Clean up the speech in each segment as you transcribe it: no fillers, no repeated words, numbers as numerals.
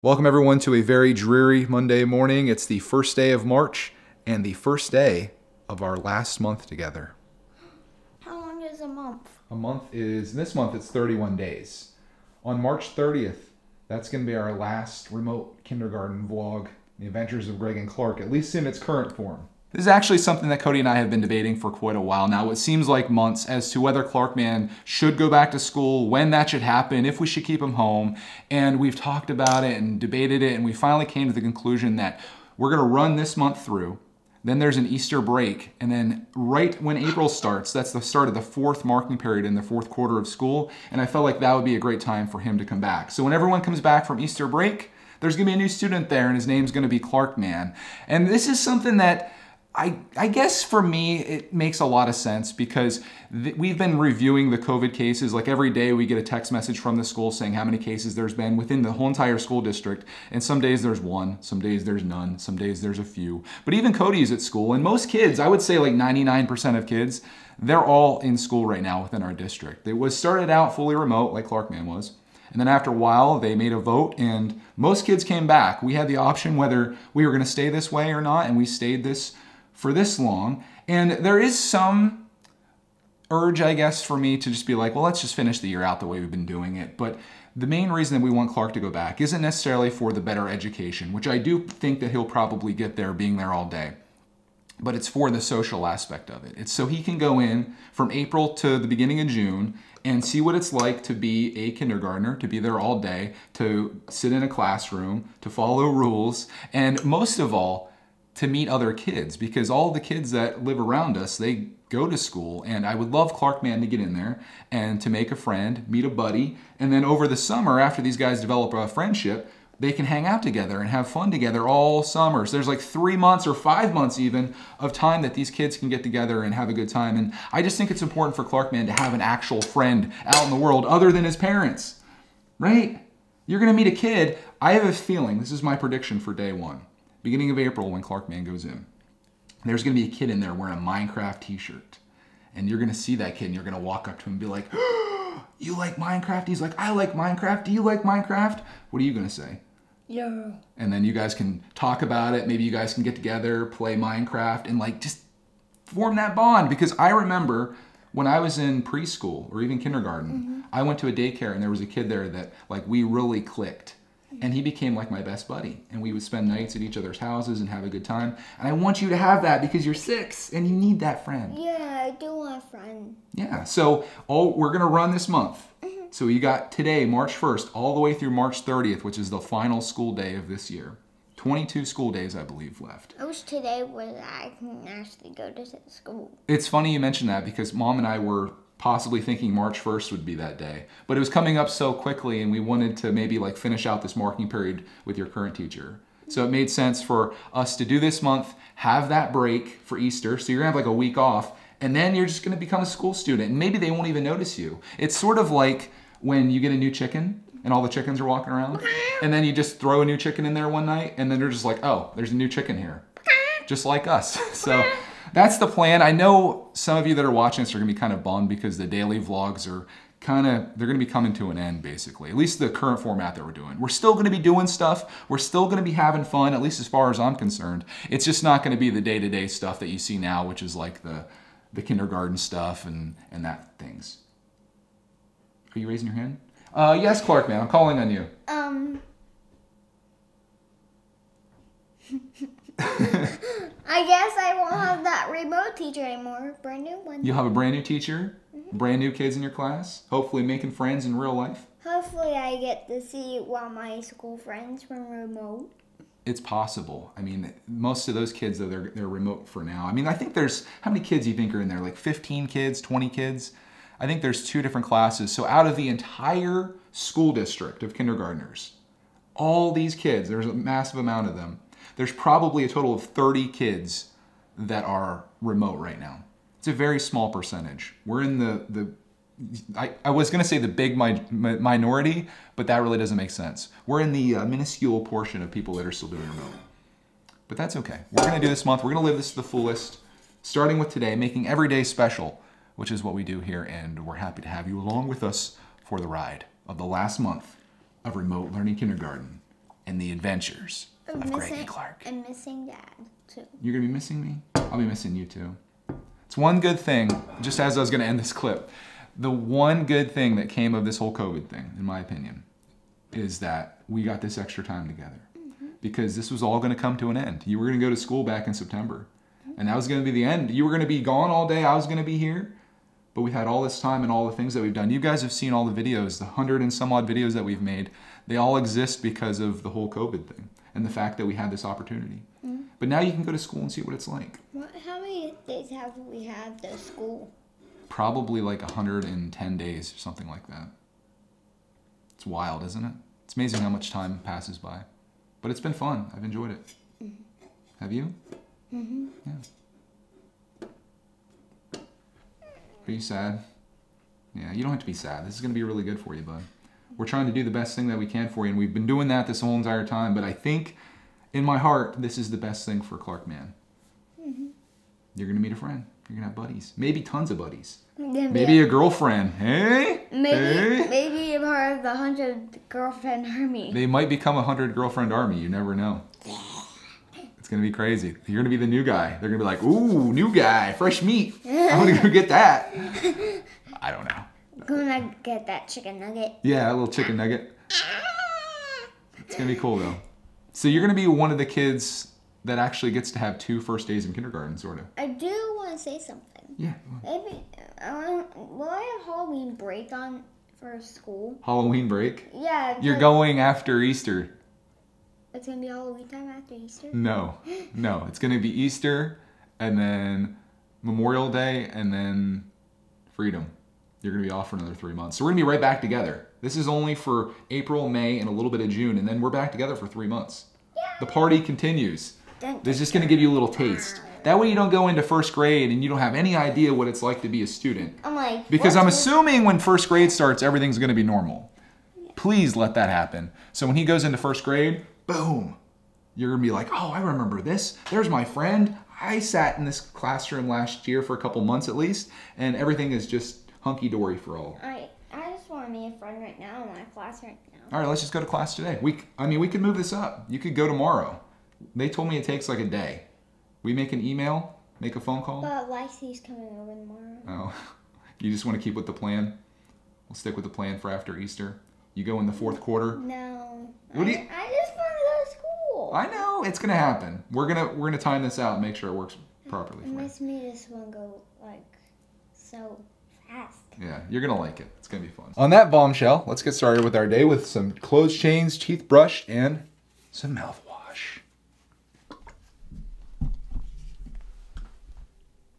Welcome everyone to a very dreary Monday morning. It's the first day of March and the first day of our last month together. How long is a month? A month is, this month it's 31 days. On March 30th, that's going to be our last remote kindergarten vlog, The Adventures of Greg and Clark, at least in its current form. This is actually something that Cody and I have been debating for quite a while now. It seems like months as to whether Clarkman should go back to school, when that should happen, if we should keep him home. And we've talked about it and debated it, and we finally came to the conclusion that we're going to run this month through. Then there's an Easter break, and then right when April starts, that's the start of the fourth marking period in the fourth quarter of school, and I felt like that would be a great time for him to come back. So when everyone comes back from Easter break, there's going to be a new student there, and his name's going to be Clarkman. And this is something that I guess for me, it makes a lot of sense because we've been reviewing the COVID cases. Like every day we get a text message from the school saying how many cases there's been within the whole entire school district. And some days there's one, some days there's none, some days there's a few. But even Cody's at school, and most kids, I would say like 99% of kids, they're all in school right now within our district. It was started out fully remote like Clarkman was. And then after a while, they made a vote and most kids came back. We had the option whether we were gonna stay this way or not, and we stayed this for this long. And there is some urge, I guess, for me to just be like, well, let's just finish the year out the way we've been doing it. But the main reason that we want Clark to go back isn't necessarily for the better education, which I do think that he'll probably get there being there all day. But it's for the social aspect of it. It's so he can go in from April to the beginning of June and see what it's like to be a kindergartner, to be there all day, to sit in a classroom, to follow rules, and most of all, to meet other kids, because all the kids that live around us, they go to school, and I would love Clarkman to get in there and to make a friend, meet a buddy, and then over the summer, after these guys develop a friendship, they can hang out together and have fun together all summer. So there's like 3 months or 5 months even of time that these kids can get together and have a good time. And I just think it's important for Clarkman to have an actual friend out in the world other than his parents, right? You're gonna meet a kid. I have a feeling, this is my prediction for day one, beginning of April when Clarkman goes in, there's gonna be a kid in there wearing a Minecraft t-shirt. And you're gonna see that kid and you're gonna walk up to him and be like, oh, you like Minecraft? He's like, I like Minecraft. Do you like Minecraft? What are you gonna say? Yeah. And then you guys can talk about it. Maybe you guys can get together, play Minecraft, and like just form that bond. Because I remember when I was in preschool or even kindergarten, I went to a daycare and there was a kid there that like we really clicked. And he became like my best buddy. And we would spend nights at each other's houses and have a good time. And I want you to have that because you're 6 and you need that friend. Yeah, I do want a friend. Yeah, so we're gonna run this month. So you got today, March 1st, all the way through March 30th, which is the final school day of this year. 22 school days, I believe, left. I wish today was I can actually go to school. It's funny you mentioned that because Mom and I were possibly thinking March 1st would be that day. But it was coming up so quickly and we wanted to maybe like finish out this marking period with your current teacher. So it made sense for us to do this month, have that break for Easter. So you're gonna have like a week off and then you're just gonna become a school student and maybe they won't even notice you. It's sort of like when you get a new chicken and all the chickens are walking around and then you just throw a new chicken in there one night and then they're just like, oh, there's a new chicken here. Just like us. So that's the plan. I know some of you that are watching this are gonna be kind of bummed because the daily vlogs are they're gonna be coming to an end basically, at least the current format that we're doing. We're still gonna be doing stuff. We're still gonna be having fun, at least as far as I'm concerned. It's just not gonna be the day-to-day stuff that you see now, which is like the kindergarten stuff and that things. Are you raising your hand? Yes, Clarkman, I'm calling on you. I guess I won't have that remote teacher anymore. Brand new one. You'll have a brand new teacher, brand new kids in your class, hopefully making friends in real life. Hopefully I get to see one of my school friends from remote. It's possible. I mean, most of those kids, though, they're remote for now. I mean, I think there's, how many kids do you think are in there? Like 15 kids, 20 kids? I think there's 2 different classes. So out of the entire school district of kindergartners, all these kids, there's a massive amount of them, there's probably a total of 30 kids that are remote right now. It's a very small percentage. We're in I was gonna say the big minority, but that really doesn't make sense. We're in the minuscule portion of people that are still doing remote. But that's okay. We're gonna do this month. We're gonna live this to the fullest, starting with today, making every day special, which is what we do here, and we're happy to have you along with us for the ride of the last month of remote learning kindergarten. and the adventures of Greg and Clark. I'm missing Dad, too. You're going to be missing me? I'll be missing you, too. It's one good thing, just as I was going to end this clip, the one good thing that came of this whole COVID thing, in my opinion, is that we got this extra time together. Because this was all going to come to an end. You were going to go to school back in September. And that was going to be the end. You were going to be gone all day. I was going to be here. But we had all this time and all the things that we've done. You guys have seen all the videos, the 100 and some odd videos that we've made. They all exist because of the whole COVID thing and the fact that we had this opportunity. But now you can go to school and see what it's like. How many days have we had the school? Probably like 110 days or something like that. It's wild, isn't it? It's amazing how much time passes by. But it's been fun. I've enjoyed it. Have you? Yeah. Are you sad? Yeah, you don't have to be sad. This is going to be really good for you, bud. We're trying to do the best thing that we can for you, and we've been doing that this whole entire time, but I think in my heart, this is the best thing for Clark Man. You're going to meet a friend. You're going to have buddies. Maybe tons of buddies. Maybe a girlfriend. Hey? Maybe a part of the 100 girlfriend army. They might become a 100 girlfriend army. You never know. It's going to be crazy. You're going to be the new guy. They're going to be like, ooh, new guy, fresh meat. I'm going to go get that. I don't know. Gonna get that chicken nugget. Yeah, a little chicken nugget. It's going to be cool, though. So you're going to be one of the kids that actually gets to have 2 first days in kindergarten, sort of. I do want to say something. Yeah. Maybe, will I have Halloween break on for school? Halloween break? Yeah. You're going after Easter. It's going to be Halloween time after Easter? No. No. It's going to be Easter, and then Memorial Day, and then Freedom. You're going to be off for another 3 months. So we're going to be right back together. This is only for April, May, and a little bit of June, and then we're back together for 3 months. Yeah. The party continues. This is just going to give you a little taste. That way you don't go into first grade and you don't have any idea what it's like to be a student. I'm like, because I'm assuming when first grade starts, everything's going to be normal. Please let that happen. So when he goes into first grade, boom, you're going to be like, oh, I remember this. There's my friend. I sat in this classroom last year for a couple months at least, and everything is just hunky-dory for all. I just want to meet a friend right now in my class right now. All right, let's just go to class today. We could move this up. You could go tomorrow. They told me it takes like a day. We make an email, make a phone call. But Lacey's coming over tomorrow. Oh, you just want to keep with the plan? We'll stick with the plan for after Easter. You go in the 4th quarter? No. What do you? I just want to go to school. I know, it's gonna happen. We're gonna time this out and make sure it works properly for you. It makes me this one go like so fast. Yeah, you're gonna like it. It's gonna be fun. On that bombshell, let's get started with our day with some clothes changed, teeth brushed, and some mouthwash.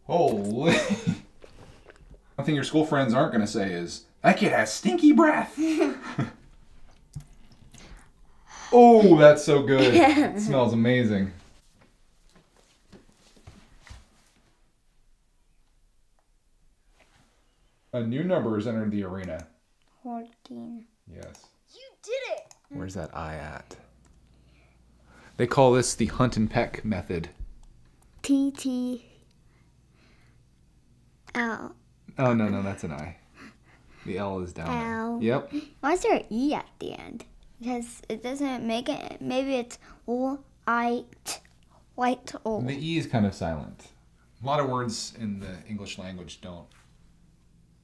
Holy. One thing your school friends aren't gonna say is, that kid has stinky breath. Oh, that's so good. It smells amazing. A new number has entered the arena. 14. Yes. You did it! Where's that eye at? They call this the hunt and peck method. TTL. Oh, no, that's an I. The L is down L. there. Yep. Why is there an E at the end? Because it doesn't make it. Maybe it's white O. The E is kind of silent. A lot of words in the English language don't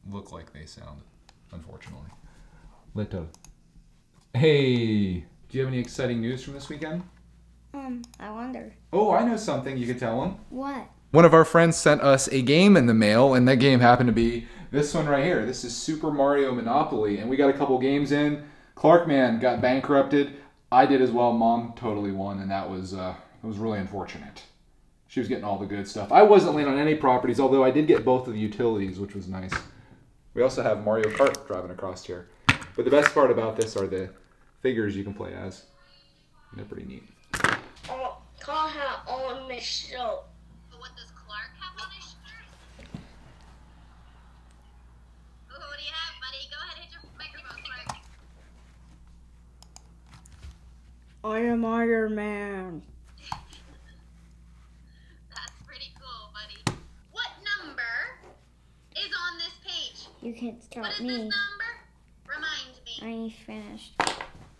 look like they sound, unfortunately. Little. Hey, do you have any exciting news from this weekend? I wonder. Oh, I know something you could tell them. What? One of our friends sent us a game in the mail, and that game happened to be this one right here. This is Super Mario Monopoly, and we got a couple games in. Clark Man got bankrupted. I did as well. Mom totally won, and that was really unfortunate. She was getting all the good stuff. I wasn't late on any properties, although I did get both of the utilities, which was nice. We also have Mario Kart driving across here. But the best part about this are the figures you can play as. They're pretty neat. Oh, Carl had on the show. But what does Clark have on his shirt? Oh, what do you have, buddy? Go ahead, hit your microphone, Clark. I am Iron Man. That's pretty cool, buddy. What number is on this page? You can't What stop is me. this number? Remind me. I ain't finished.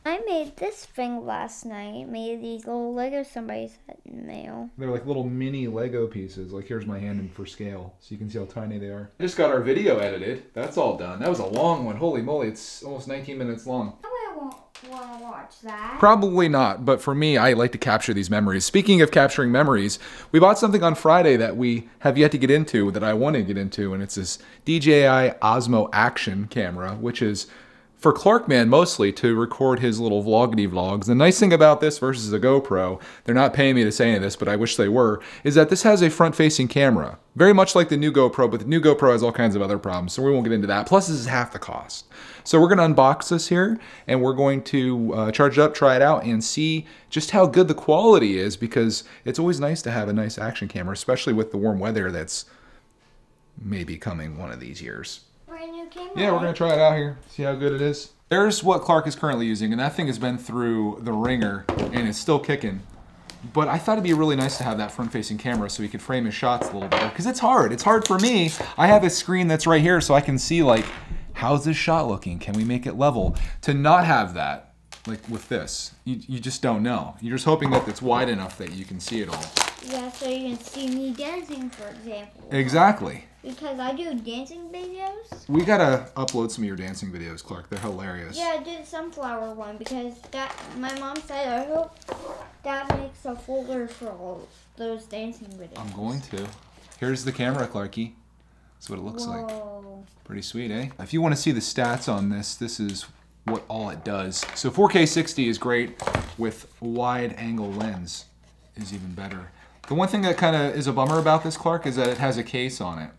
I made this thing last night. Made these little Legos somebody sent in the mail. They're like little mini Lego pieces. Like here's my hand in for scale, so you can see how tiny they are. I just got our video edited. That's all done. That was a long one. Holy moly, it's almost 19 minutes long. I won't want to watch that. Probably not, but for me, I like to capture these memories. Speaking of capturing memories, we bought something on Friday that we have yet to get into, that I want to get into, and it's this DJI Osmo Action camera, which is for Clarkman mostly to record his little vloggity vlogs. The nice thing about this versus a GoPro, they're not paying me to say any of this, but I wish they were, is that this has a front-facing camera. Very much like the new GoPro, but the new GoPro has all kinds of other problems, so we won't get into that. Plus, this is half the cost. So we're going to unbox this here, and we're going to charge it up, try it out, and see just how good the quality is, because it's always nice to have a nice action camera, especially with the warm weather that's maybe coming one of these years. Brand new camera. Yeah, we're going to try it out here, see how good it is. There's what Clark is currently using, and that thing has been through the ringer, and it's still kicking. But I thought it'd be really nice to have that front-facing camera so he could frame his shots a little better, because it's hard. It's hard for me. I have a screen that's right here so I can see, like, how's this shot looking? Can we make it level? To not have that, like with this, you just don't know. You're just hoping that it's wide enough that you can see it all. Yeah, so you can see me dancing, for example. Exactly. Because I do dancing videos. We gotta upload some of your dancing videos, Clark. They're hilarious. Yeah, I did the sunflower one because my mom said I hope Dad makes a folder for all those dancing videos. I'm going to. Here's the camera, Clarky. That's what it looks like. Whoa. Pretty sweet, eh? If you want to see the stats on this, this is what all it does. So 4K 60 is great. With wide angle lens is even better. The one thing that kind of is a bummer about this, Clark, is that it has a case on it.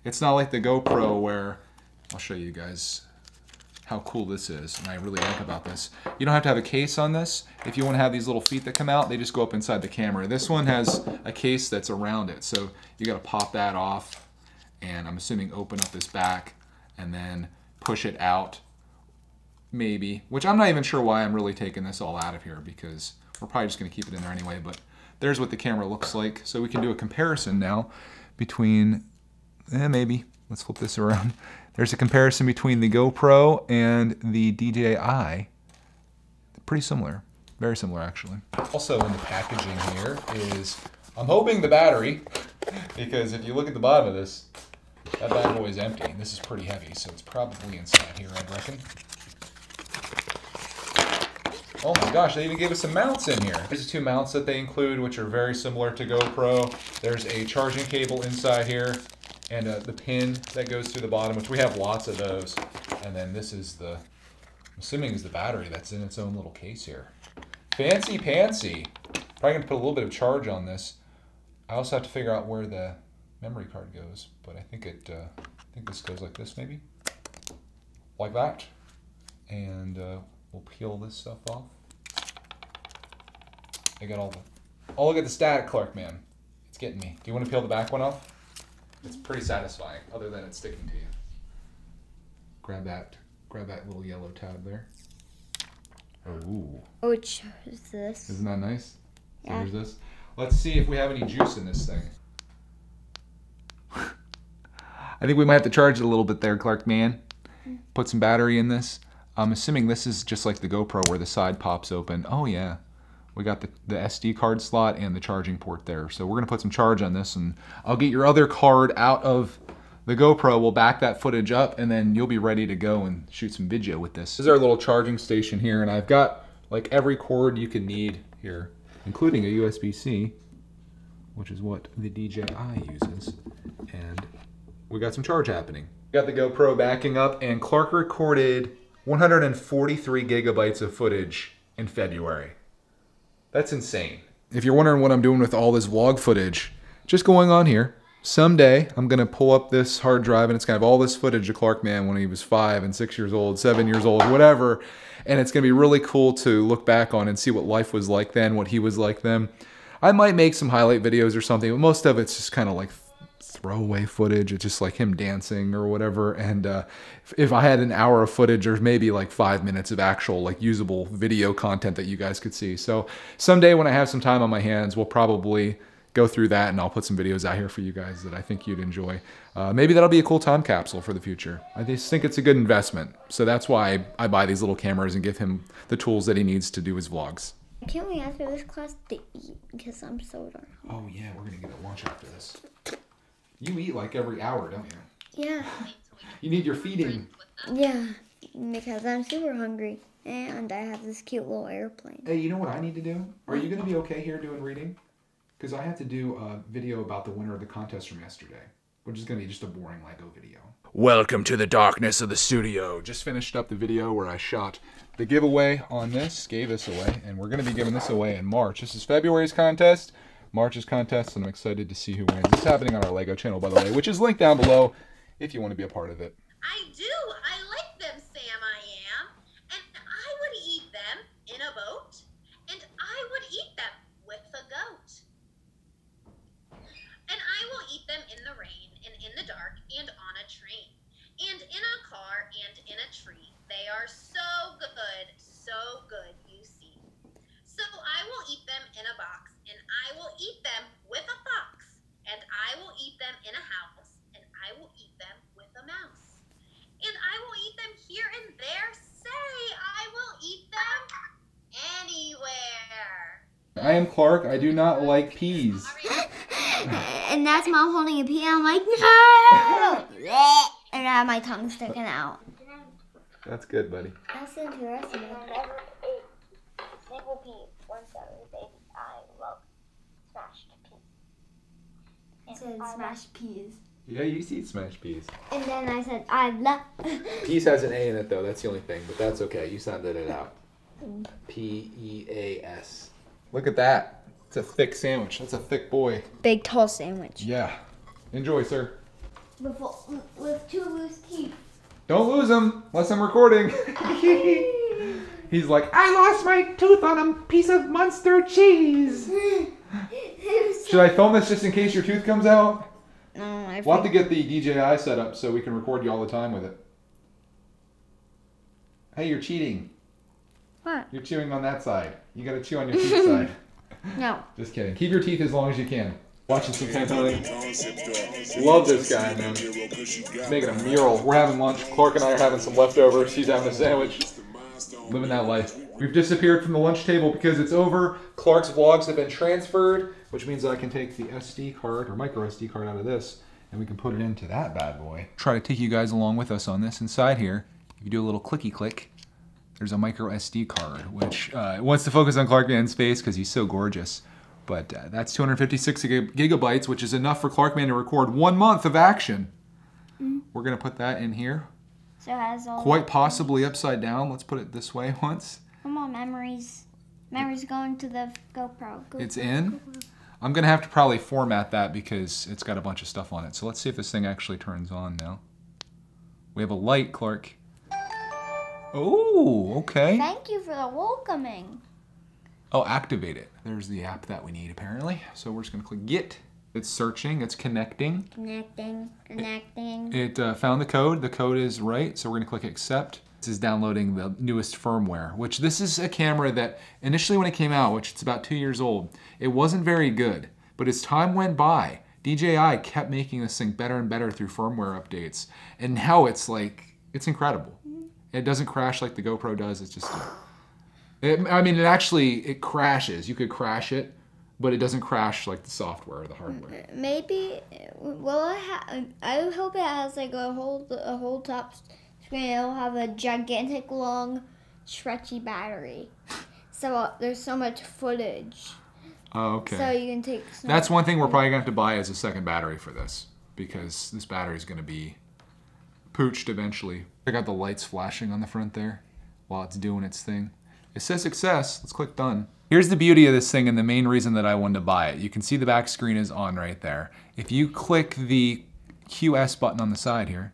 It's not like the GoPro where, I'll show you guys how cool this is, and I really like about this. You don't have to have a case on this. If you want to have these little feet that come out, they just go up inside the camera. This one has a case that's around it, so you got to pop that off, and I'm assuming open up this back, and then push it out, maybe. Which I'm not even sure why I'm really taking this all out of here, because we're probably just going to keep it in there anyway, but there's what the camera looks like. So we can do a comparison now between, maybe, let's flip this around. There's a comparison between the GoPro and the DJI. Pretty similar, very similar actually. Also in the packaging here is, I'm hoping the battery, because if you look at the bottom of this, that bad boy is empty. This is pretty heavy, so it's probably inside here, I reckon. Oh my gosh, they even gave us some mounts in here. There's two mounts that they include, which are very similar to GoPro. There's a charging cable inside here, and the pin that goes through the bottom, which we have lots of those. And then this is the, I'm assuming is the battery that's in its own little case here. Fancy pantsy. Probably gonna put a little bit of charge on this. I also have to figure out where the memory card goes, but I think I think this goes like this maybe, like that. And we'll peel this stuff off. I got all the, oh look at the static, Clark, man. It's getting me. Do you want to peel the back one off? It's pretty satisfying, other than it's sticking to you. Grab that little yellow tab there. Oh. Oh, it shows this. Isn't that nice? So Yeah. here's this. Let's see if we have any juice in this thing. I think we might have to charge it a little bit there, Clark, man. Put some battery in this. I'm assuming this is just like the GoPro where the side pops open. Oh yeah. We got the SD card slot and the charging port there. So we're gonna put some charge on this, and I'll get your other card out of the GoPro. We'll back that footage up, and then you'll be ready to go and shoot some video with this. This is our little charging station here, and I've got like every cord you could need here, including a USB-C, which is what the DJI uses. And we got some charge happening. Got the GoPro backing up, and Clark recorded 143 gigabytes of footage in February. That's insane. If you're wondering what I'm doing with all this vlog footage, just going on here. Someday, I'm gonna pull up this hard drive and it's gonna have all this footage of Clark Man when he was 5 and 6 years old, 7 years old, whatever. And it's gonna be really cool to look back on and see what life was like then, what he was like then. I might make some highlight videos or something, but most of it's just kind of like throwaway footage. It's just like him dancing or whatever. And if I had an hour of footage, or maybe like 5 minutes of actual like usable video content that you guys could see. So someday when I have some time on my hands, we'll probably go through that, and I'll put some videos out here for you guys that I think you'd enjoy. Maybe that'll be a cool time capsule for the future. I just think it's a good investment. So that's why I buy these little cameras and give him the tools that he needs to do his vlogs. Can't we after this class to eat? Because I'm so darn hungry. Oh yeah, we're gonna get a lunch after this. You eat like every hour, don't you? Yeah. You need your feeding. Yeah, because I'm super hungry. And I have this cute little airplane. Hey, you know what I need to do? Are you gonna be okay here doing reading? Because I have to do a video about the winner of the contest from yesterday, which is going to be just a boring Lego video. Welcome to the darkness of the studio. Just finished up the video where I shot the giveaway on this, gave this away, and we're going to be giving this away in March. This is February's contest, March's contest, and I'm excited to see who wins. It's happening on our Lego channel, by the way, which is linked down below if you want to be a part of it. I do. I like them, Sam, I am. And I would eat them in a boat, and I would eat them with a goat. And I will eat them in the rain and in the dark and on a train and in a car and in a tree. They are so good, you see. So I will eat them in a box, and I will eat them with a fox, and I will eat them in a house, and I will eat them with a mouse. And I will eat them here and there. Say, I will eat them anywhere. I am Clark. I do not like peas. And that's Mom holding a pea. I'm like, no! And I have my tongue sticking out. That's good, buddy. That's interesting. I never ate a single pea once I was a baby. I love smashed peas. I said smashed peas. Yeah, you eat smashed peas. And then I said, I love. Peas has an A in it, though. That's the only thing, but that's okay. You sounded it out. P-E-A-S. Look at that. It's a thick sandwich. That's a thick boy. Big, tall sandwich. Yeah. Enjoy, sir. With 2 loose teeth. Don't lose them unless I'm recording. He's like, I lost my tooth on a piece of Munster cheese. Should I film this just in case your tooth comes out? No, We'll have to get the DJI set up so we can record you all the time with it. Hey, you're cheating. What? You're chewing on that side. You gotta chew on your teeth side. No. Just kidding. Keep your teeth as long as you can. Watching some Pantone. Love this guy, man. He's making a mural. We're having lunch. Clark and I are having some leftovers. He's having a sandwich. Living that life. We've disappeared from the lunch table because it's over. Clark's vlogs have been transferred, which means I can take the SD card or micro SD card out of this and we can put it into that bad boy. Try to take you guys along with us on this. Inside here, if you do a little clicky click, there's a micro SD card, which wants to focus on Clark Man's face because he's so gorgeous. But that's 256 gigabytes, which is enough for Clark Man to record 1 month of action. We're going to put that in here. So it has all Quite possibly upside down. Let's put it this way once. Come on, memories. Memories going to the GoPro. It's in. I'm going to have to probably format that because it's got a bunch of stuff on it. So let's see if this thing actually turns on now. We have a light, Clark. Oh, okay. Thank you for the welcoming. Oh, activate it. There's the app that we need, apparently. So we're just going to click Get. It's searching. It's connecting. Connecting. It found the code. The code is right, so we're going to click Accept. This is downloading the newest firmware, which this is a camera that initially when it came out, which it's about 2 years old, it wasn't very good. But as time went by, DJI kept making this thing better and better through firmware updates. And now it's like, it's incredible. It doesn't crash like the GoPro does. It's just, it crashes. You could crash it, but it doesn't crash like the software or the hardware. Maybe, well, I hope it has like a whole top screen. It'll have a gigantic, long, stretchy battery. So there's so much footage. Oh, okay. So you can take. That's one thing we're probably going to have to buy is a second battery for this, because this battery is going to be pooched eventually. I got the lights flashing on the front there while it's doing its thing. It says success. Let's click done. Here's the beauty of this thing and the main reason that I wanted to buy it. You can see the back screen is on right there. If you click the QS button on the side here,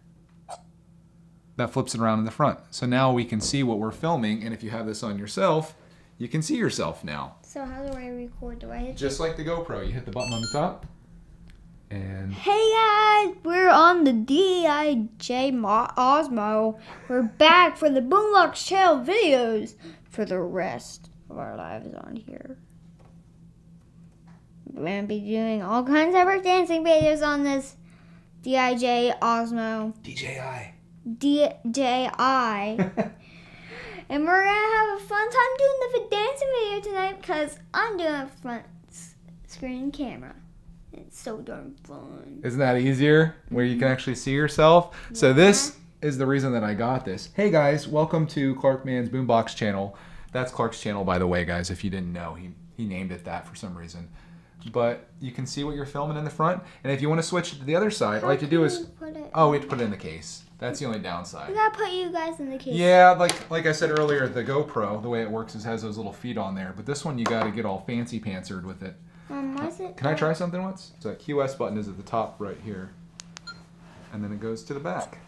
that flips it around in the front. So now we can see what we're filming, and if you have this on yourself, you can see yourself now. So how do I record? Do I hit? Just like the GoPro, you hit the button on the top, and Hey guys, we're on the DJI Osmo. We're back for the Boombox Channel videos for the rest of our lives on here. We're going to be doing all kinds of breakdancing videos on this DJI Osmo. DJI. DJI. And we're going to have a fun time doing the dancing video tonight because I'm doing a front screen camera. It's so darn fun. Isn't that easier? Where you can actually see yourself? Yeah. So this is the reason that I got this. Hey guys, welcome to Clark Man's Boombox channel. That's Clark's channel, by the way, guys, if you didn't know. He named it that for some reason. But you can see what you're filming in the front. And if you want to switch it to the other side, all you have to do is... Oh, we have to put it in the case. That's the only downside. We gotta put you guys in the case. Yeah, like I said earlier, the GoPro, the way it works is it has those little feet on there. But this one, you gotta get all fancy pantsered with it. Why is it... Can I try something once? So the QS button is at the top right here. And then it goes to the back.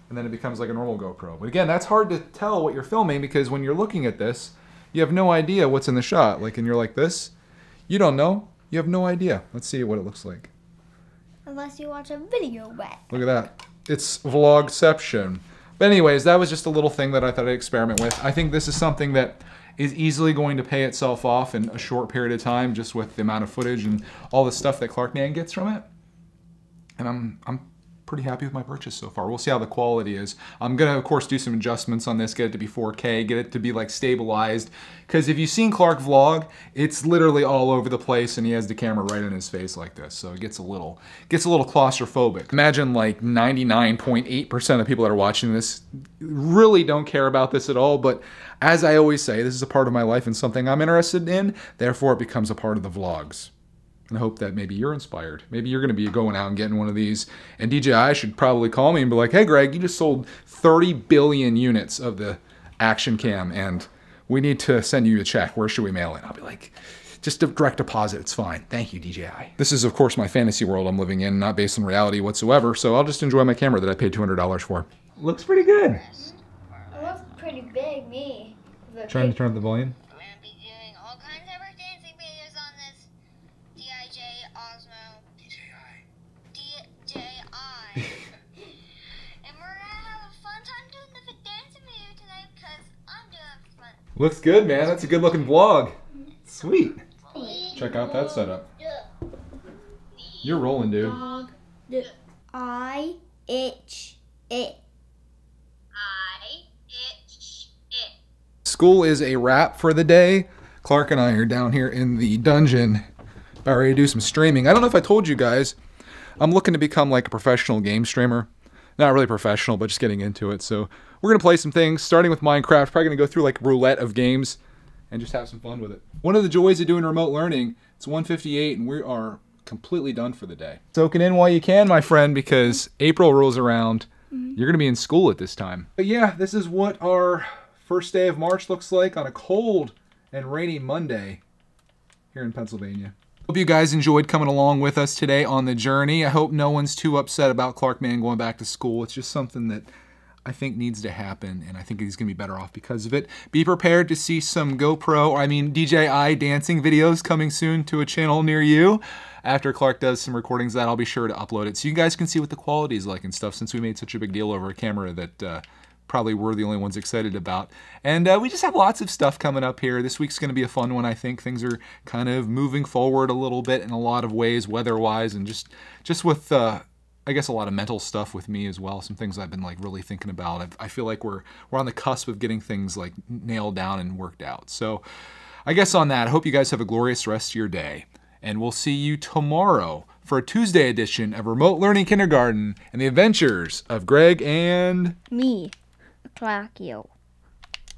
And then it becomes like a normal GoPro. But again, that's hard to tell what you're filming because when you're looking at this, you have no idea what's in the shot. Like, and you're like this, you don't know. You have no idea. Let's see what it looks like. Unless you watch a video back. Look at that. It's vlogception. But anyways, that was just a little thing that I thought I'd experiment with. I think this is something that is easily going to pay itself off in a short period of time just with the amount of footage and all the stuff that Clark Man gets from it. And I'm pretty happy with my purchase so far. We'll see how the quality is. I'm gonna, of course, do some adjustments on this, get it to be 4K, get it to be like stabilized. Because if you've seen Clark vlog, it's literally all over the place and he has the camera right in his face like this. So it gets a little claustrophobic. Imagine like 99.8% of people that are watching this really don't care about this at all. But as I always say, this is a part of my life and something I'm interested in. Therefore, it becomes a part of the vlogs. And I hope that maybe you're inspired. Maybe you're going to be going out and getting one of these. And DJI should probably call me and be like, hey, Greg, you just sold 30 billion units of the Action Cam, and we need to send you a check. Where should we mail it? I'll be like, just a direct deposit. It's fine. Thank you, DJI. This is, of course, my fantasy world I'm living in, not based on reality whatsoever. So I'll just enjoy my camera that I paid $200 for. Looks pretty good. It looks pretty big, me. Trying to turn up the volume. Looks good, man. That's a good looking vlog. Sweet. Check out that setup. You're rolling, dude. I itch it. School is a wrap for the day. Clark and I are down here in the dungeon about ready to do some streaming. I don't know if I told you guys, I'm looking to become like a professional game streamer. Not really professional, but just getting into it. So we're going to play some things, starting with Minecraft. Probably going to go through like roulette of games and just have some fun with it. One of the joys of doing remote learning, it's 1:58 and we are completely done for the day. Soak it in while you can, my friend, because April rolls around. You're going to be in school at this time. But yeah, this is what our first day of March looks like on a cold and rainy Monday here in Pennsylvania. Hope you guys enjoyed coming along with us today on the journey. I hope no one's too upset about Clark Man going back to school. It's just something that I think needs to happen, and I think he's going to be better off because of it. Be prepared to see some DJI dancing videos coming soon to a channel near you. After Clark does some recordings of that, I'll be sure to upload it so you guys can see what the quality is like and stuff, since we made such a big deal over a camera that probably we're the only ones excited about. And we just have lots of stuff coming up here. This week's going to be a fun one, I think. Things are kind of moving forward a little bit in a lot of ways, weather-wise, and just with, I guess, a lot of mental stuff with me as well. Some things I've been like really thinking about. I feel like we're on the cusp of getting things like nailed down and worked out. So I guess on that, I hope you guys have a glorious rest of your day. And we'll see you tomorrow for a Tuesday edition of Remote Learning Kindergarten and the adventures of Greg and... me. Clackio.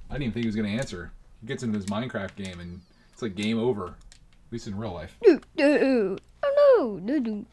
I didn't even think he was going to answer. He gets into this Minecraft game and it's like game over. At least in real life. Oh no.